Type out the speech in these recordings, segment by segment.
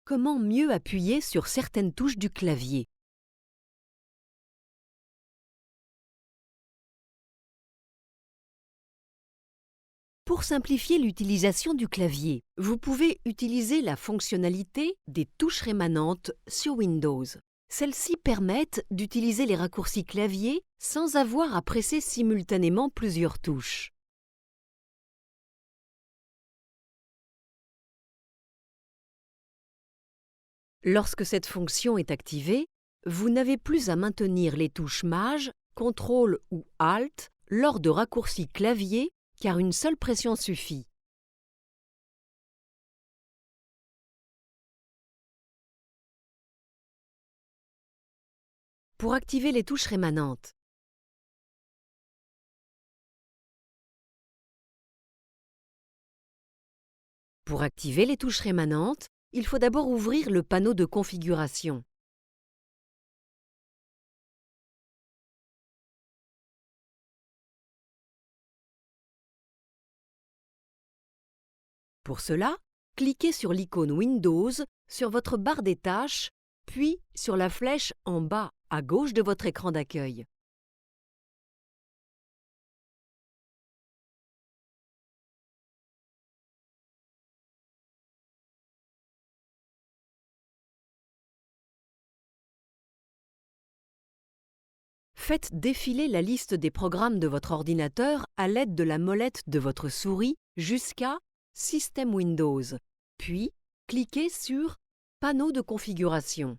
Comment mieux appuyer sur certaines touches du clavier? Pour simplifier l'utilisation du clavier, vous pouvez utiliser la fonctionnalité des touches rémanentes sur Windows. Celles-ci permettent d'utiliser les raccourcis clavier sans avoir à presser simultanément plusieurs touches. Lorsque cette fonction est activée, vous n'avez plus à maintenir les touches Maj, CTRL ou ALT lors de raccourcis clavier car une seule pression suffit. Pour activer les touches rémanentes, il faut d'abord ouvrir le panneau de configuration. Pour cela, cliquez sur l'icône Windows sur votre barre des tâches, puis sur la flèche en bas à gauche de votre écran d'accueil. Faites défiler la liste des programmes de votre ordinateur à l'aide de la molette de votre souris jusqu'à Système Windows, puis cliquez sur Panneau de configuration.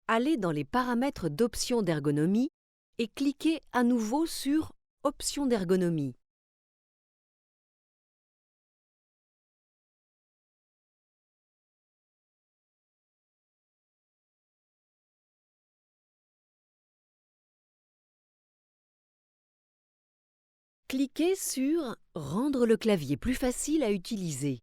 Allez dans les paramètres d'options d'ergonomie et cliquez à nouveau sur Options d'ergonomie. Cliquez sur Rendre le clavier plus facile à utiliser.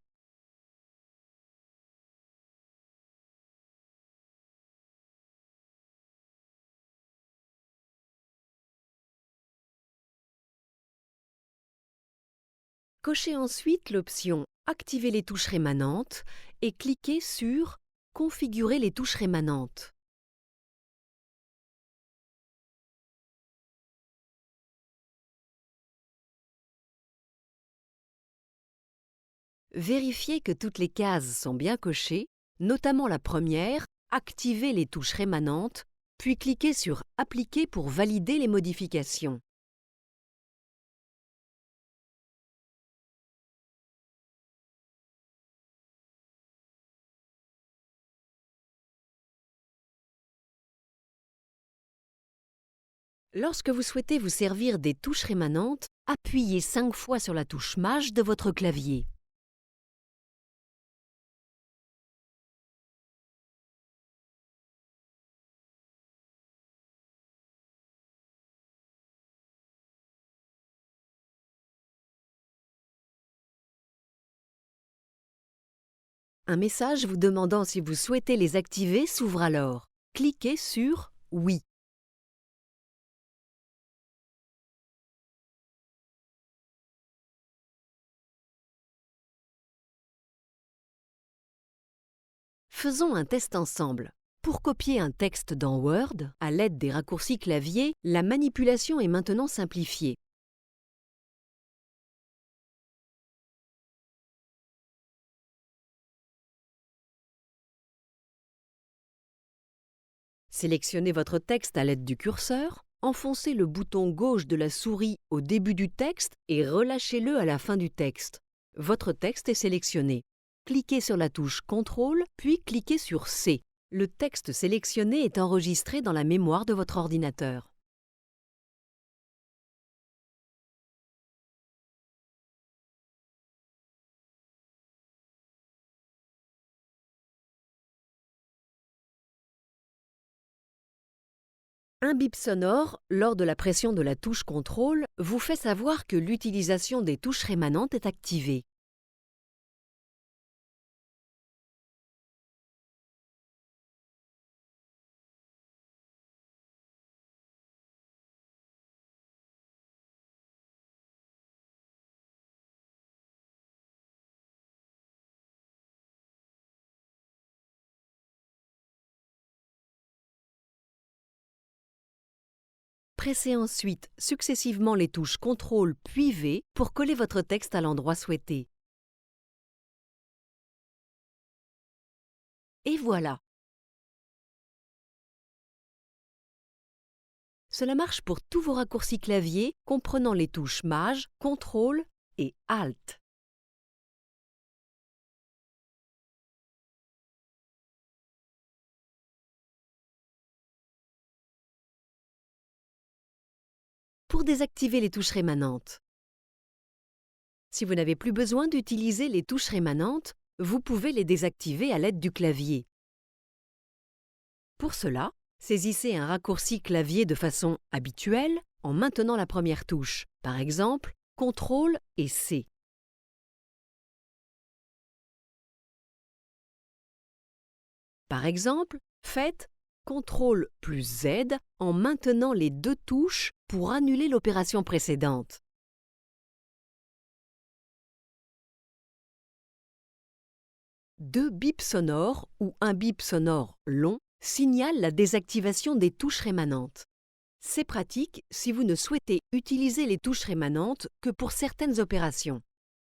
Cochez ensuite l'option Activer les touches rémanentes et cliquez sur Configurer les touches rémanentes. Vérifiez que toutes les cases sont bien cochées, notamment la première, Activer les touches rémanentes, puis cliquez sur Appliquer pour valider les modifications. Lorsque vous souhaitez vous servir des touches rémanentes, appuyez 5 fois sur la touche Maj de votre clavier. Un message vous demandant si vous souhaitez les activer s'ouvre alors. Cliquez sur Oui. Faisons un test ensemble. Pour copier un texte dans Word, à l'aide des raccourcis clavier, la manipulation est maintenant simplifiée. Sélectionnez votre texte à l'aide du curseur, enfoncez le bouton gauche de la souris au début du texte et relâchez-le à la fin du texte. Votre texte est sélectionné. Cliquez sur la touche CTRL, puis cliquez sur C. Le texte sélectionné est enregistré dans la mémoire de votre ordinateur. Un bip sonore, lors de la pression de la touche CTRL, vous fait savoir que l'utilisation des touches rémanentes est activée. Pressez ensuite successivement les touches CTRL puis V pour coller votre texte à l'endroit souhaité. Et voilà! Cela marche pour tous vos raccourcis clavier comprenant les touches Maj, CTRL et ALT. Pour désactiver les touches rémanentes. Si vous n'avez plus besoin d'utiliser les touches rémanentes, vous pouvez les désactiver à l'aide du clavier. Pour cela, saisissez un raccourci clavier de façon habituelle en maintenant la première touche, par exemple CTRL et C. Par exemple, faites CTRL plus Z en maintenant les deux touches pour annuler l'opération précédente. Deux bips sonores ou un bip sonore long signalent la désactivation des touches rémanentes. C'est pratique si vous ne souhaitez utiliser les touches rémanentes que pour certaines opérations.